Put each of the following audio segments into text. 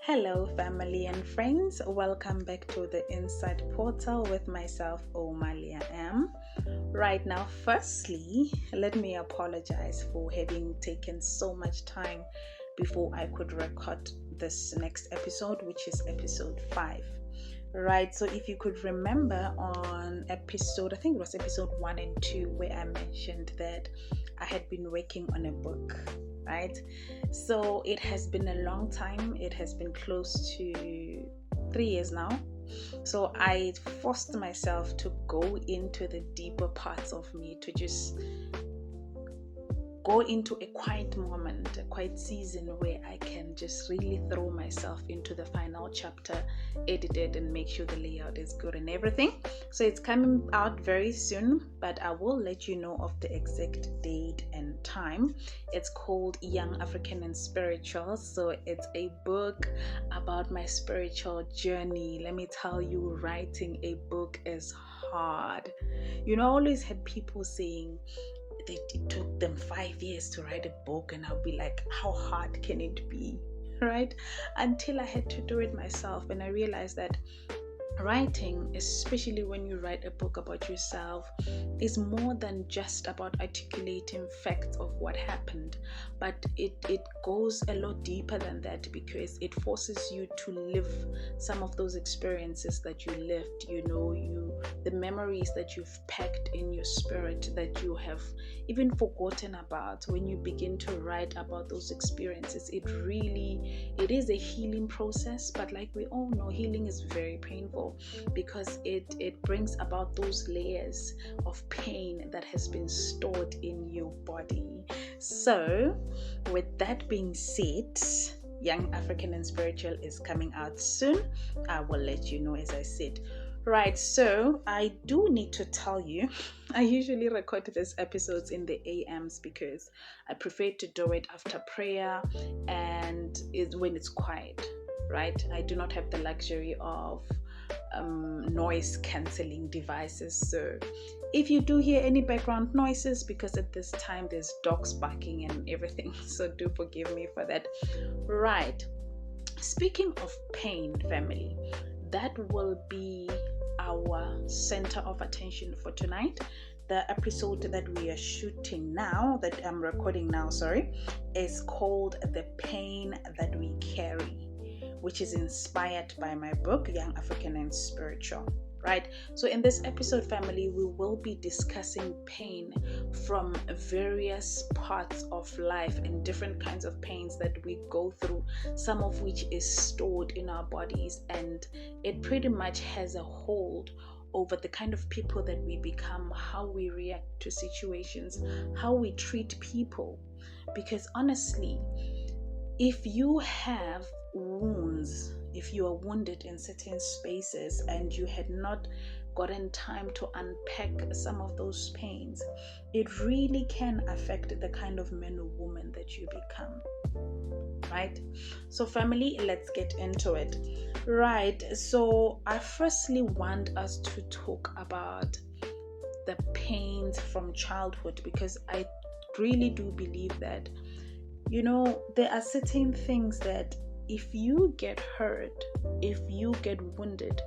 Hello, family and friends. Welcome back to the Inside Portal with myself, Oumalea M. Right now, firstly, let me apologize for having taken so much time before I could record this next episode, which is episode 5. Right, so if you could remember on episode, I think it was episode 1 and 2, where I mentioned that I had been working on a book, right? So it has been a long time. It has been close to 3 years now. So I forced myself to go into the deeper parts of me, to just go into a quiet moment, a quiet season where I can just really throw myself into the final chapter, edit it, and make sure the layout is good and everything. So it's coming out very soon, but I will let you know of the exact date and time. It's called Young African and Spiritual. So it's a book about my spiritual journey. Let me tell you, writing a book is hard. I always had people saying, it took them 5 years to write a book, and I'll be like, how hard can it be, right? Until I had to do it myself, and I realized that writing, especially when you write a book about yourself, is more than just about articulating facts of what happened, but it goes a lot deeper than that, because it forces you to live some of those experiences that you lived, the memories that you've packed in your spirit that you have even forgotten about. When you begin to write about those experiences, it is a healing process, but like we all know, healing is very painful, because it brings about those layers of pain that has been stored in your body. So with that being said, Young African and Spiritual is coming out soon. I will let you know, as I said. Right, so I do need to tell you, I usually record these episodes in the AMs because I prefer to do it after prayer and when it's quiet, right? I do not have the luxury of noise cancelling devices. So if you do hear any background noises, because at this time there's dogs barking and everything, so do forgive me for that. Right, speaking of pain, family, that will be our center of attention for tonight. The episode that we are shooting now, that I'm recording now, is called The Pain That We Carry, which is inspired by my book, Young African and Spiritual. Right? So in this episode, family, we will be discussing pain from various parts of life and different kinds of pains that we go through, some of which is stored in our bodies, and it pretty much has a hold over the kind of people that we become, how we react to situations, how we treat people. Because honestly, if you have wounds, if you are wounded in certain spaces and you had not gotten time to unpack some of those pains, it really can affect the kind of man or woman that you become, right? So family, let's get into it. Right, so I firstly want us to talk about the pains from childhood, because I really do believe that there are certain things that if you get hurt, if you get wounded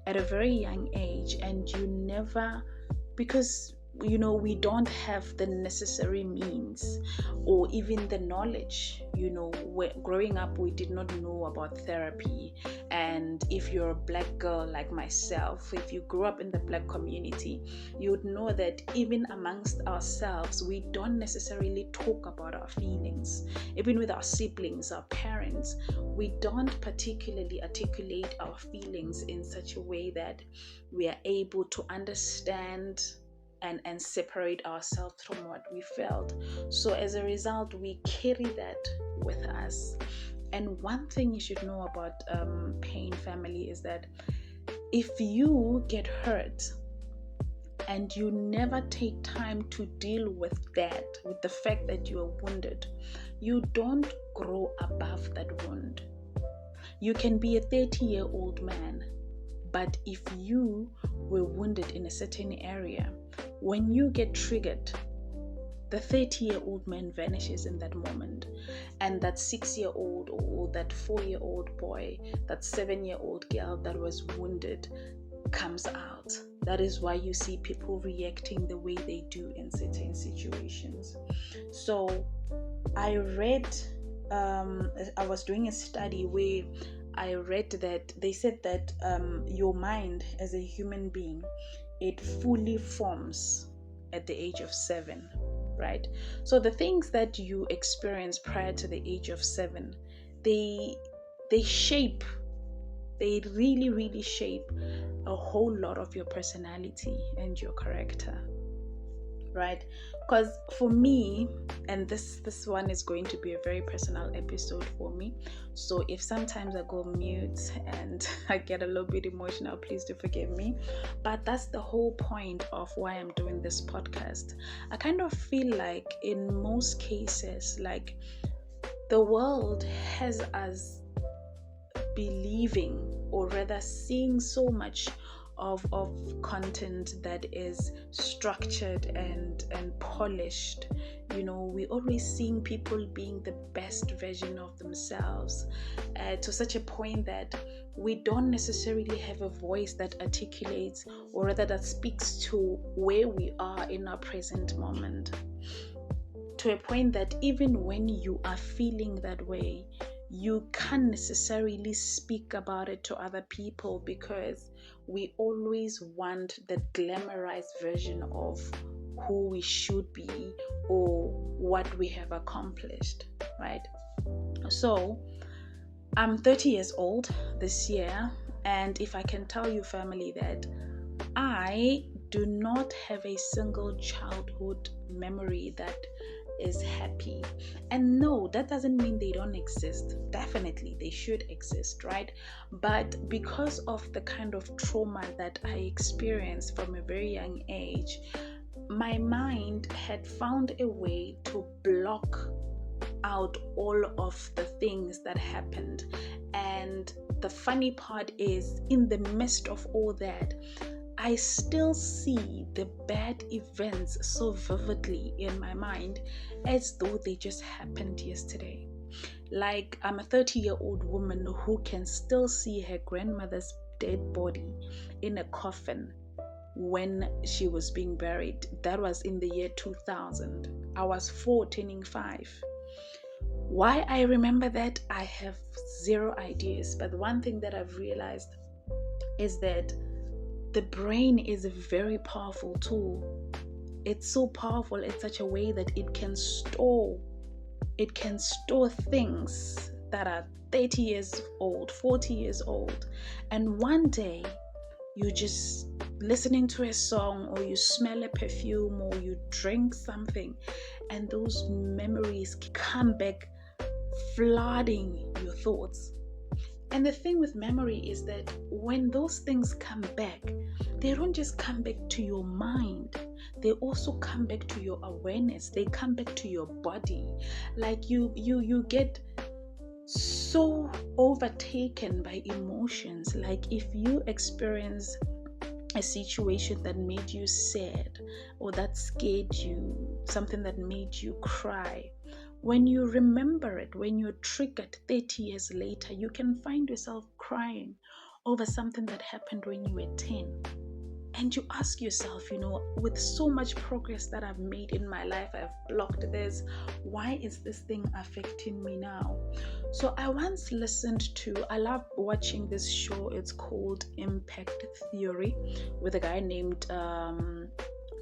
at a very young age, and you never, because we don't have the necessary means or even the knowledge. Growing up, we did not know about therapy. And if you're a black girl like myself, if you grew up in the black community, you would know that even amongst ourselves, we don't necessarily talk about our feelings. Even with our siblings, our parents, we don't particularly articulate our feelings in such a way that we are able to understand and separate ourselves from what we felt. So as a result, we carry that with us. And one thing you should know about pain, family, is that if you get hurt and you never take time to deal with that, with the fact that you are wounded, you don't grow above that wound. You can be a 30-year-old man, but if you were wounded in a certain area, when you get triggered, the 30-year-old man vanishes in that moment, and that 6-year-old or that 4-year-old boy, that 7-year-old girl that was wounded comes out. That is why you see people reacting the way they do in certain situations. So I read, I was doing a study where I read that they said that your mind as a human being, it fully forms at the age of 7, right? So the things that you experience prior to the age of 7, they shape, they really shape a whole lot of your personality and your character, right? Because for me, and this one is going to be a very personal episode for me, so if sometimes I go mute and I get a little bit emotional, please do forgive me, but that's the whole point of why I'm doing this podcast. I kind of feel like in most cases, like the world has us believing, or rather seeing, so much of content that is structured and polished. We always seeing people being the best version of themselves, to such a point that we don't necessarily have a voice that articulates, or rather that speaks to where we are in our present moment, to a point that even when you are feeling that way, you can't necessarily speak about it to other people, because we always want the glamorized version of who we should be or what we have accomplished, right? So I'm 30 years old this year, and if I can tell you, family, that I do not have a single childhood memory that is happy. And no, that doesn't mean they don't exist. Definitely they should exist, right? But because of the kind of trauma that I experienced from a very young age, my mind had found a way to block out all of the things that happened. And the funny part is, in the midst of all that, I still see the bad events so vividly in my mind as though they just happened yesterday. Like, I'm a 30-year-old woman who can still see her grandmother's dead body in a coffin when she was being buried. That was in the year 2000. I was 4, turning 5. Why I remember that, I have zero ideas. But one thing that I've realized is that the brain is a very powerful tool. It's so powerful in such a way that it can store things that are 30 years old, 40 years old. And one day you just listening to a song, or you smell a perfume, or you drink something, and those memories come back flooding your thoughts. And the thing with memory is that when those things come back, they don't just come back to your mind, they also come back to your awareness, they come back to your body. Like you get so overtaken by emotions. Like if you experience a situation that made you sad, or that scared you, something that made you cry, when you remember it, when you're triggered 30 years later, you can find yourself crying over something that happened when you were 10. And you ask yourself, with so much progress that I've made in my life, I've blocked this, why is this thing affecting me now? So I once listened to, I love watching this show, it's called Impact Theory, with a guy named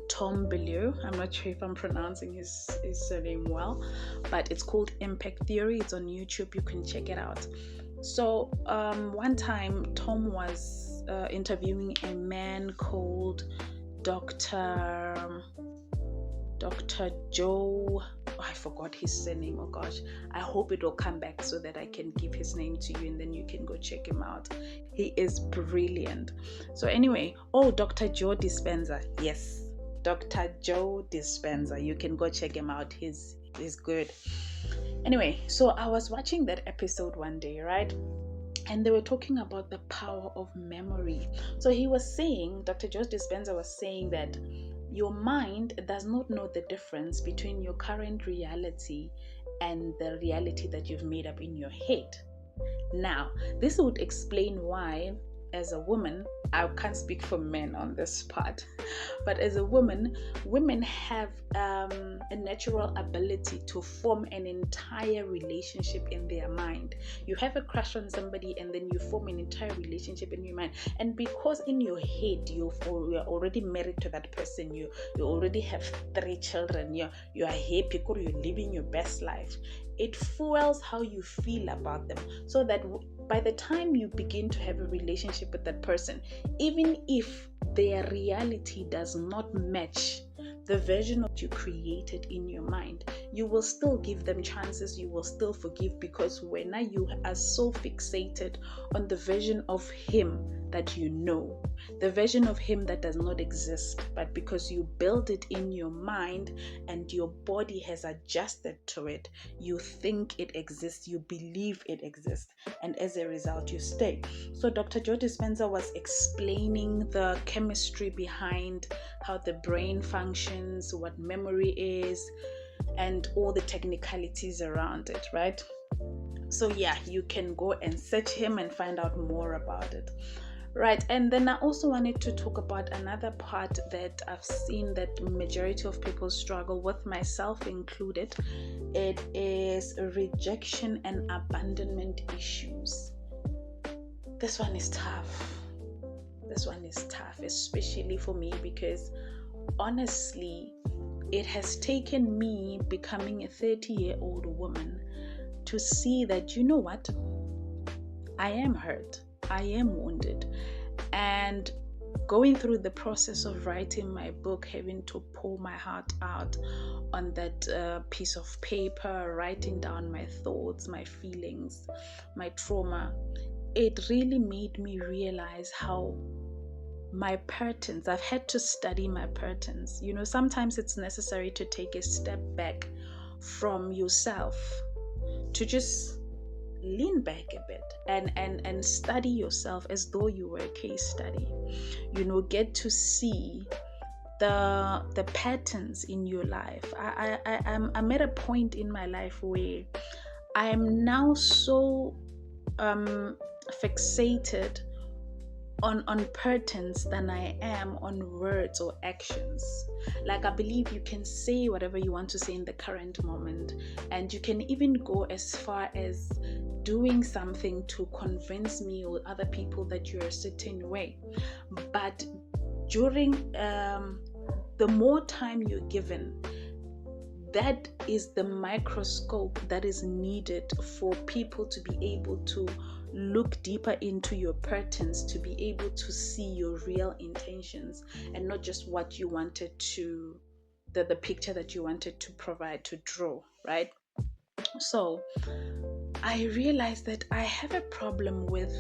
Tom Bellew. I'm not sure if I'm pronouncing his surname well, but it's called Impact Theory. It's on YouTube. You can check it out. So one time Tom was interviewing a man called Dr. Joe. I forgot his surname. Oh gosh, I hope it will come back so that I can give his name to you and then you can go check him out. He is brilliant. So anyway, Dr. Joe Dispenza. Yes, Dr. Joe Dispenza. You can go check him out. He's good. Anyway, so I was watching that episode one day, right? And they were talking about the power of memory. So he was saying, Dr. Joe Dispenza was saying that your mind does not know the difference between your current reality and the reality that you've made up in your head. Now, this would explain why, as a woman, I can't speak for men on this part, but as a woman, women have a natural ability to form an entire relationship in their mind. You have a crush on somebody and then you form an entire relationship in your mind. And because in your head you're already married to that person, you already have 3 children, you are happy, you're living your best life. It fuels how you feel about them, so that by the time you begin to have a relationship with that person, even if their reality does not match the version that you created in your mind, you will still give them chances, you will still forgive, because when you are so fixated on the version of him that you know, the version of him that does not exist, but because you build it in your mind and your body has adjusted to it, you think it exists, you believe it exists, and as a result you stay. So Dr. Joe Dispenza was explaining the chemistry behind how the brain functions, what memory is, and all the technicalities around it, right? So yeah, you can go and search him and find out more about it. Right, and then I also wanted to talk about another part that I've seen that majority of people struggle with, myself included. It is rejection and abandonment issues. This one is tough. Especially for me, because honestly, it has taken me becoming a 30-year-old woman to see that, you know what, I am hurt. I am wounded, and going through the process of writing my book, having to pour my heart out on that piece of paper, writing down my thoughts, my feelings, my trauma, it really made me realize how my patterns, I've had to study my patterns. You know, sometimes it's necessary to take a step back from yourself, to just lean back a bit and study yourself as though you were a case study. You know, get to see the patterns in your life. I'm at a point in my life where I am now so fixated on patterns than I am on words or actions. Like, I believe you can say whatever you want to say in the current moment, and you can even go as far as doing something to convince me or other people that you're a certain way. But during the more time you're given, that is the microscope that is needed for people to be able to look deeper into your patterns, to be able to see your real intentions and not just what you wanted to, the picture that you wanted to provide, to draw, right? So I realized that I have a problem with,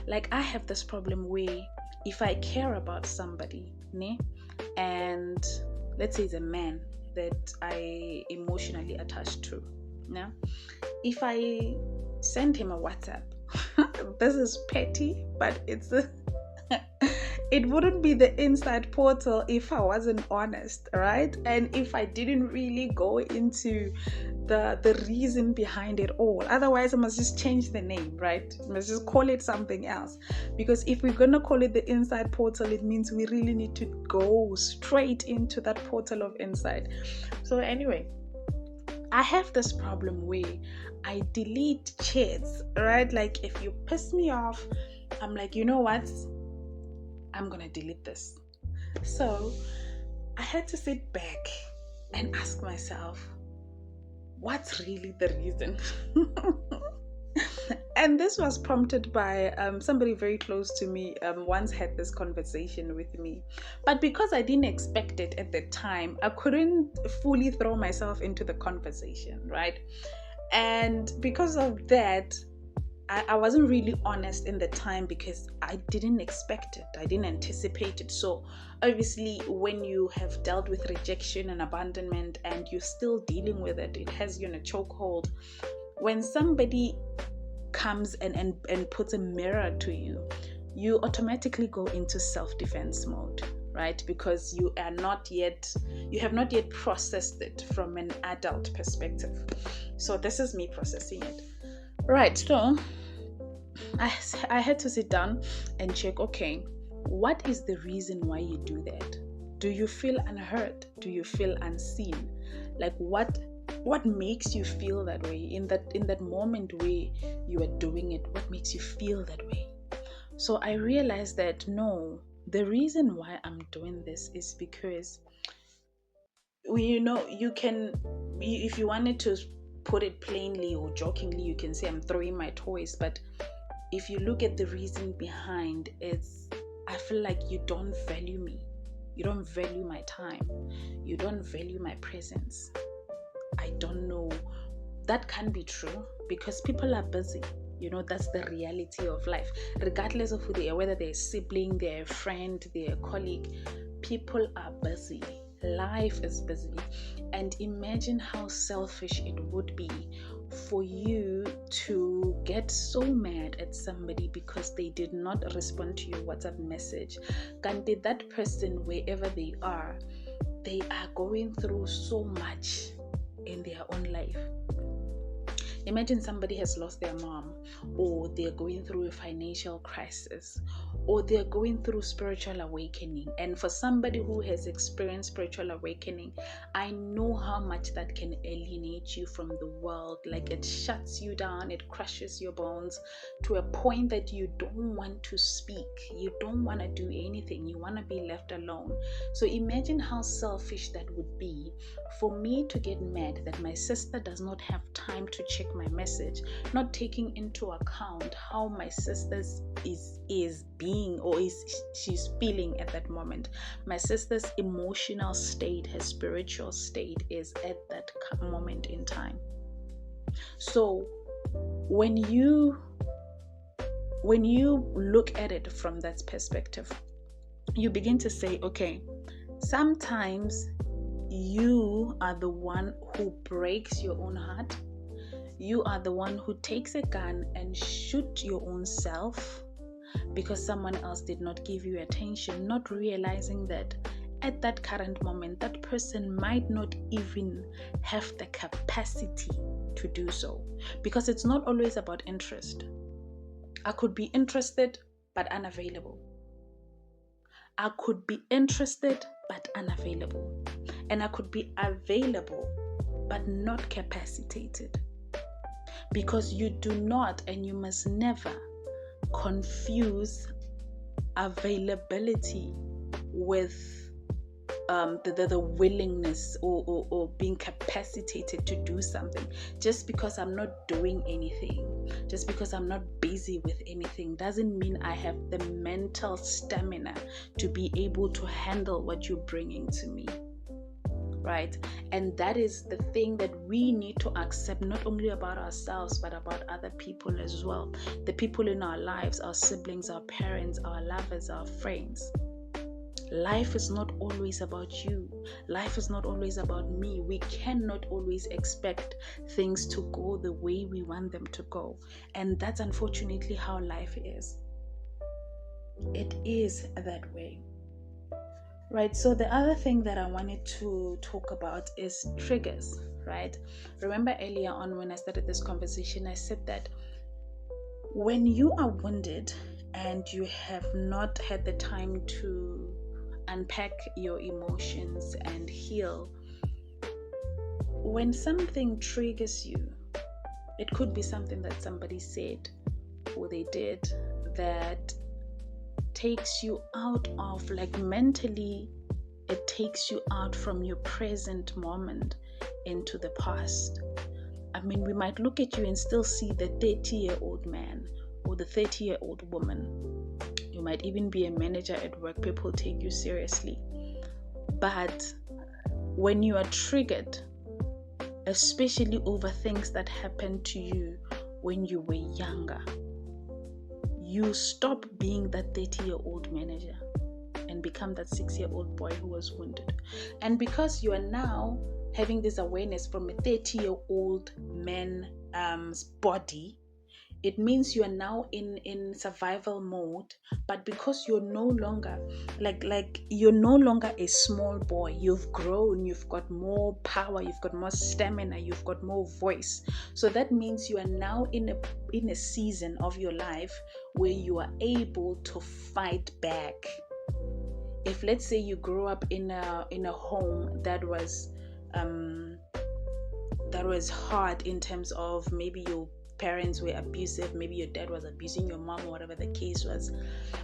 like, I have this problem where if I care about somebody, and let's say it's a man that I emotionally attached to, if I send him a WhatsApp, this is petty, but it's it wouldn't be the inside portal if I wasn't honest, right? And if I didn't really go into the reason behind it all. Otherwise, I must just change the name, right? I must just call it something else. Because if we're gonna call it the inside portal, it means we really need to go straight into that portal of inside. So anyway, I have this problem where I delete chats, right? Like, if you piss me off, I'm like, you know what? I'm gonna delete this. So I had to sit back and ask myself, what's really the reason? And this was prompted by somebody very close to me once had this conversation with me. But because I didn't expect it at the time, I couldn't fully throw myself into the conversation, right? And because of that, I wasn't really honest in the time because I didn't expect it. I didn't anticipate it. So obviously, when you have dealt with rejection and abandonment and you're still dealing with it, it has you in a chokehold. When somebody comes and puts a mirror to you, you automatically go into self-defense mode, right? Because you have not yet processed it from an adult perspective. So this is me processing it. Right, so I had to sit down and check, okay, what is the reason why you do that? Do you feel unheard? Do you feel unseen? Like what makes you feel that way in that moment where you are doing it? What makes you feel that way? So I realized that no, the reason why I'm doing this is because if you wanted to put it plainly or jokingly, you can say I'm throwing my toys. But if you look at the reason behind it, I feel like you don't value me. You don't value my time. You don't value my presence. I don't know. That can be true because people are busy. That's the reality of life. Regardless of who they are, whether they're a sibling, they're a friend, they're a colleague, people are busy. Life is busy. And imagine how selfish it would be for you to get so mad at somebody because they did not respond to your WhatsApp message. Kanti that person, wherever they are going through so much in their own life. Imagine somebody has lost their mom, or they're going through a financial crisis, or they're going through spiritual awakening. And for somebody who has experienced spiritual awakening, I know how much that can alienate you from the world. Like it shuts you down, it crushes your bones to a point that you don't want to speak, you don't want to do anything, you want to be left alone. So imagine how selfish that would be for me to get mad that my sister does not have time to check my message, not taking into account how my sister is being, or she's feeling at that moment. My sister's emotional state, her spiritual state is at that moment in time. So when you look at it from that perspective, you begin to say, okay, sometimes you are the one who breaks your own heart. You are the one who takes a gun and shoots your own self because someone else did not give you attention, not realizing that at that current moment, that person might not even have the capacity to do so. Because it's not always about interest. I could be interested but unavailable. I could be interested but unavailable. And I could be available but not capacitated. Because you do not, and you must never confuse availability with the willingness or being capacitated to do something. Just because I'm not doing anything, just because I'm not busy with anything, doesn't mean I have the mental stamina to be able to handle what you're bringing to me. Right? And that is the thing that we need to accept, not only about ourselves, but about other people as well. The people in our lives, our siblings, our parents, our lovers, our friends. Life is not always about you. Life is not always about me. We cannot always expect things to go the way we want them to go. And that's unfortunately how life is. It is that way. Right, so the other thing that I wanted to talk about is triggers, right? Remember earlier on when I started this conversation, I said that when you are wounded and you have not had the time to unpack your emotions and heal, when something triggers you, it could be something that somebody said or they did that takes you out of, like mentally, it takes you out from your present moment into the past. I mean, we might look at you and still see the 30-year-old man or the 30-year-old woman. You might even be a manager at work. People take you seriously. But when you are triggered, especially over things that happened to you when you were younger, you stop being that 30-year-old manager and become that 6-year-old boy who was wounded. And because you are now having this awareness from a 30-year-old man's body, It means you are now in survival mode, but because you're no longer you're no longer a small boy. You've grown, you've got more power, you've got more stamina, you've got more voice. So that means you are now in a season of your life where you are able to fight back. If, let's say, you grew up in a home that was hard in terms of maybe your parents were abusive, maybe your dad was abusing your mom, or whatever the case was,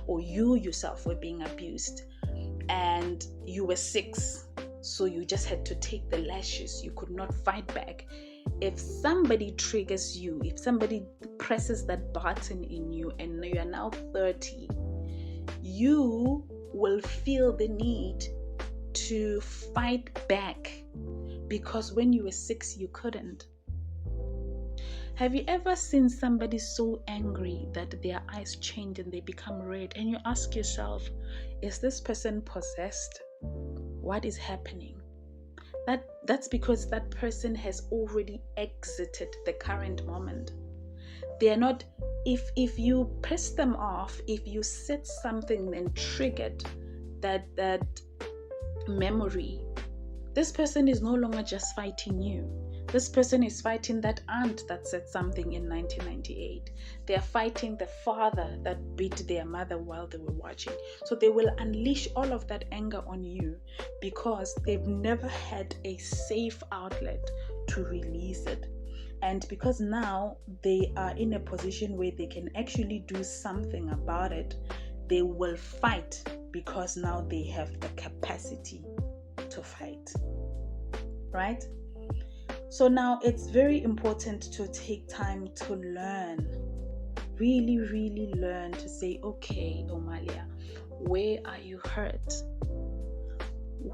or you yourself were being abused, and you were 6, so you just had to take the lashes, you could not fight back. If somebody triggers you, if somebody presses that button in you, and you are now 30, you will feel the need to fight back, because when you were 6 you couldn't. Have you ever seen somebody so angry that their eyes change and they become red, and you ask yourself, is this person possessed? What is happening? That's because that person has already exited the current moment. They are not, if you press them off, if you said something and triggered that memory, this person is no longer just fighting you. This person is fighting that aunt that said something in 1998. They are fighting the father that beat their mother while they were watching. So they will unleash all of that anger on you because they've never had a safe outlet to release it. And because now they are in a position where they can actually do something about it, they will fight because now they have the capacity to fight. Right? So now it's very important to take time to learn, really, really learn to say, okay, Oumalea, where are you hurt?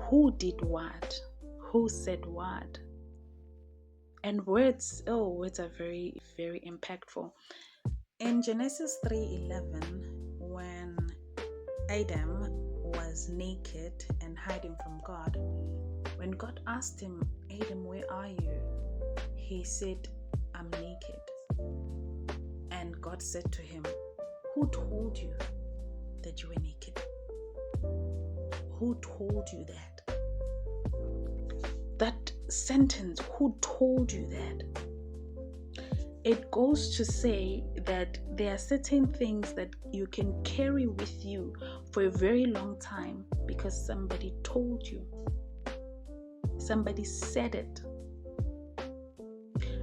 Who did what? Who said what? And words are very, very impactful. In Genesis 3:11, when Adam was naked and hiding from God, when God asked him, Adam, where are you? He said, I'm naked. And God said to him, who told you that you were naked? Who told you that? That sentence, who told you that? It goes to say that there are certain things that you can carry with you for a very long time because somebody told you. Somebody said it.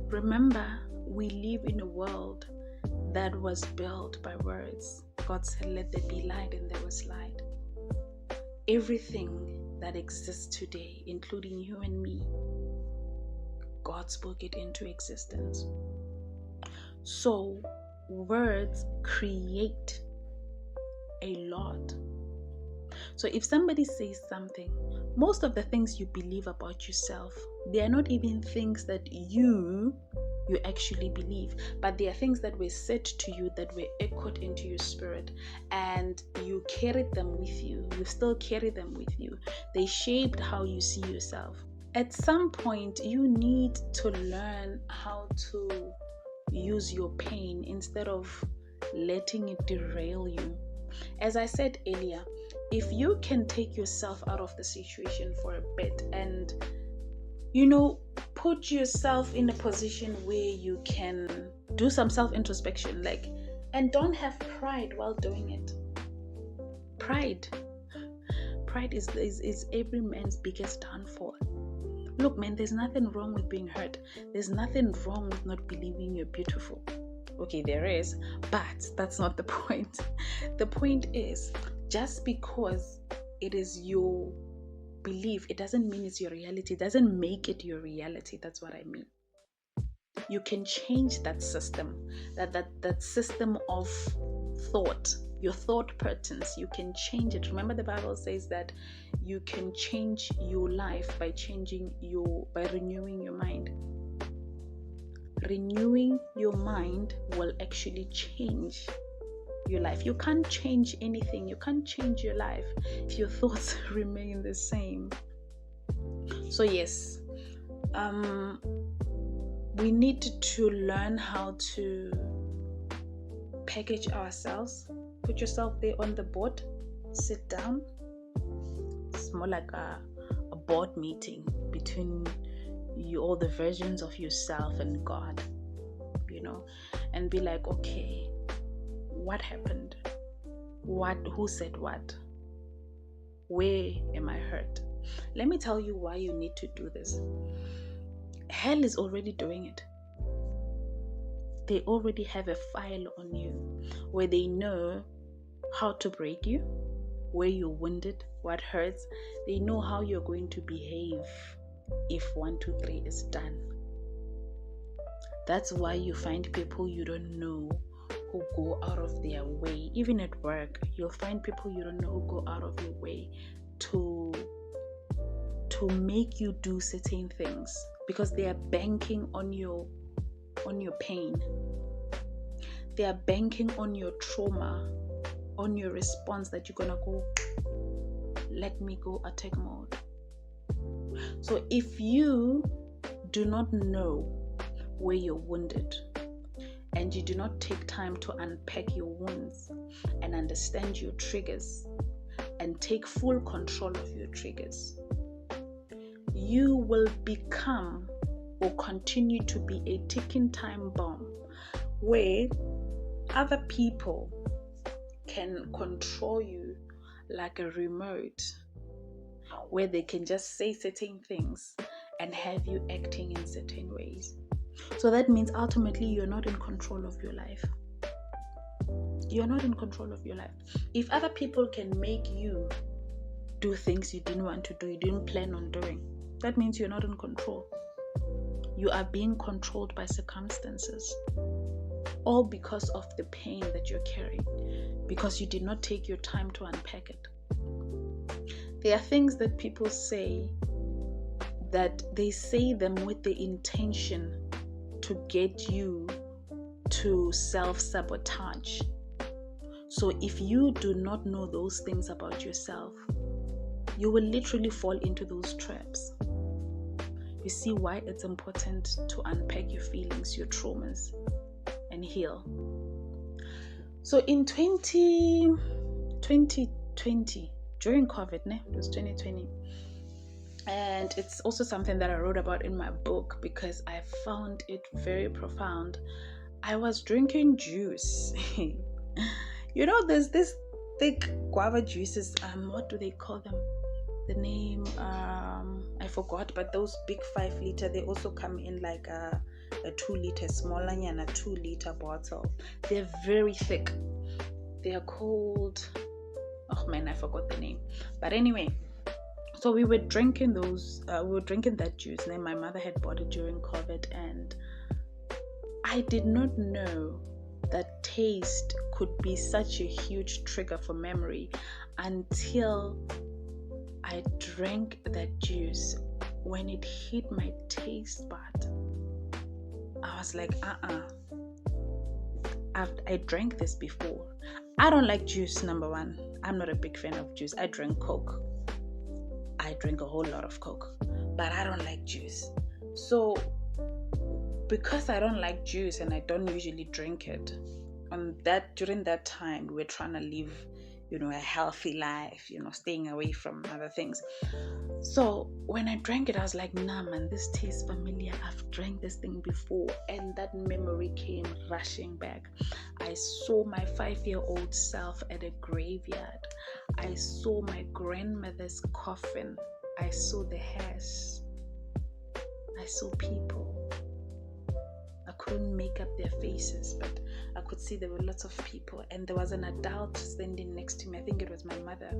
Remember, we live in a world that was built by words. God said, let there be light, and there was light. Everything that exists today, including you and me, God spoke it into existence. So, words create a lot. So if somebody says something, most of the things you believe about yourself, they are not even things that you actually believe, but they are things that were said to you, that were echoed into your spirit, and you carried them with you. You still carry them with you. They shaped how you see yourself. At some point, you need to learn how to use your pain instead of letting it derail you. As I said earlier, if you can take yourself out of the situation for a bit and, put yourself in a position where you can do some self-introspection, and don't have pride while doing it. Pride is every man's biggest downfall. Look, man, there's nothing wrong with being hurt. There's nothing wrong with not believing you're beautiful. Okay, there is, but that's not the point. The point is, just because it is your belief, it doesn't mean it's your reality. It doesn't make it your reality. That's what I mean. You can change that system, that system of thought, your thought patterns. You can change it. Remember, the Bible says that you can change your life by renewing your mind. Renewing your mind will actually change your life. You can't change anything. You can't change your life if your thoughts remain the same. So yes, we need to learn how to package ourselves. Put yourself there on the board, sit down. It's more like a board meeting between you, all the versions of yourself and God, and be like, okay, what happened? Who said what? Where am I hurt? Let me tell you why you need to do this. Hell is already doing it. They already have a file on you where they know how to break you, where you're wounded, what hurts. They know how you're going to behave if 1, 2, 3 is done. That's why you find people you don't know who go out of their way. Even at work, you'll find people you don't know who go out of your way to make you do certain things, because they are banking on your pain. They are banking on your trauma, on your response that you're gonna go, let me go attack mode. So if you do not know where you're wounded, and you do not take time to unpack your wounds and understand your triggers and take full control of your triggers, you will become or continue to be a ticking time bomb where other people can control you like a remote, where they can just say certain things and have you acting in certain ways. So that means ultimately you're not in control of your life. You're not in control of your life. If other people can make you do things you didn't want to do, you didn't plan on doing, that means you're not in control. You are being controlled by circumstances, all because of the pain that you're carrying, because you did not take your time to unpack it. There are things that people say that they say them with the intention to get you to self-sabotage. So if you do not know those things about yourself, you will literally fall into those traps. You see why it's important to unpack your feelings, your traumas, and heal. So in 2020, during COVID, it was 2020, and it's also something that I wrote about in my book because I found it very profound. I was drinking juice. There's this thick guava juices. What do they call them? The name, I forgot, but those big 5 liter, they also come in like a 2 liter, smaller than a 2 liter bottle. They're very thick. They are called, oh man, I forgot the name. But anyway, so we were drinking that juice, and then my mother had bought it during COVID, and I did not know that taste could be such a huge trigger for memory until I drank that juice. When it hit my taste bud, I was like, I drank this before. I don't like juice, number one. I'm not a big fan of juice. I drink Coke. I drink a whole lot of Coke, but I don't like juice. So because I don't like juice and I don't usually drink it, during that time we were trying to live, a healthy life, staying away from other things. So when I drank it, I was like, nah man, this tastes familiar. I've drank this thing before. And that memory came rushing back. I saw my 5-year-old self at a graveyard. I saw my grandmother's coffin. I saw the hearse. I saw people. I couldn't make up their faces, but I could see there were lots of people, and there was an adult standing next to me. I think it was my mother.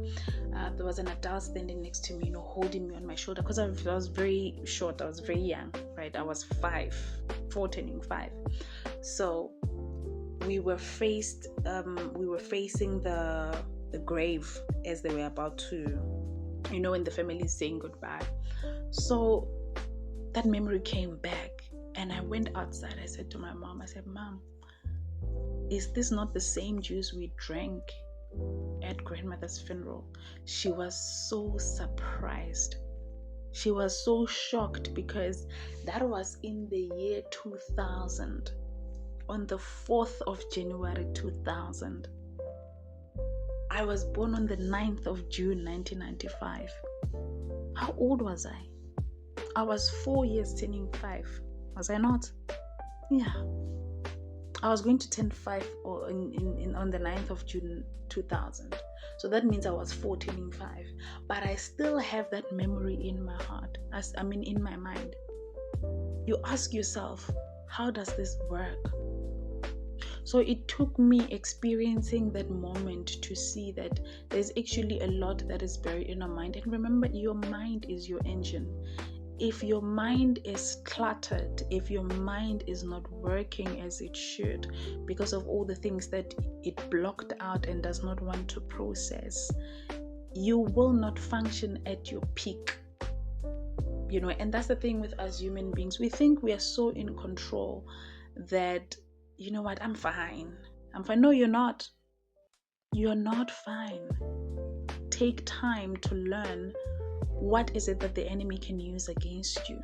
There was an adult standing next to me, holding me on my shoulder, because I was very short. I was very young, right? I was 4 turning 5. So we were facing the grave as they were about to, when the family is saying goodbye. So that memory came back. And I went outside. I said to my mom, Mom, is this not the same juice we drank at grandmother's funeral? She was so surprised. She was so shocked because that was in the year 2000. on the 4th of January 2000. I was born on the 9th of June 1995. How old was I? I was 4 years turning 5. Was I not? Yeah. I was going to turn 5 on the 9th of June 2000. So that means I was 4 turning 5. But I still have that memory in my heart. In my mind. You ask yourself, how does this work? So it took me experiencing that moment to see that there's actually a lot that is buried in our mind. And remember, your mind is your engine. If your mind is cluttered, if your mind is not working as it should because of all the things that it blocked out and does not want to process, you will not function at your peak. And that's the thing with us human beings. We think we are so in control that, you know what, I'm fine. No, you're not. You're not fine. Take time to learn what is it that the enemy can use against you.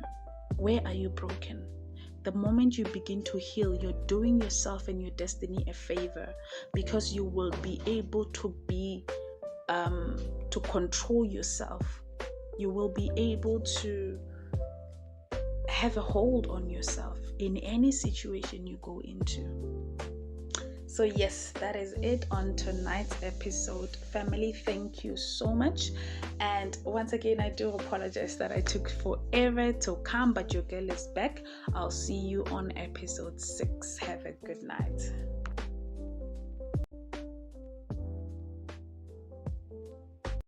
Where are you broken? The moment you begin to heal, you're doing yourself and your destiny a favor, because you will be able to control yourself. You will be able to have a hold on yourself in any situation you go into. So yes, that is it on tonight's episode. Family, thank you so much. And once again, I do apologize that I took forever to come, but your girl is back. I'll see you on episode 6. Have a good night.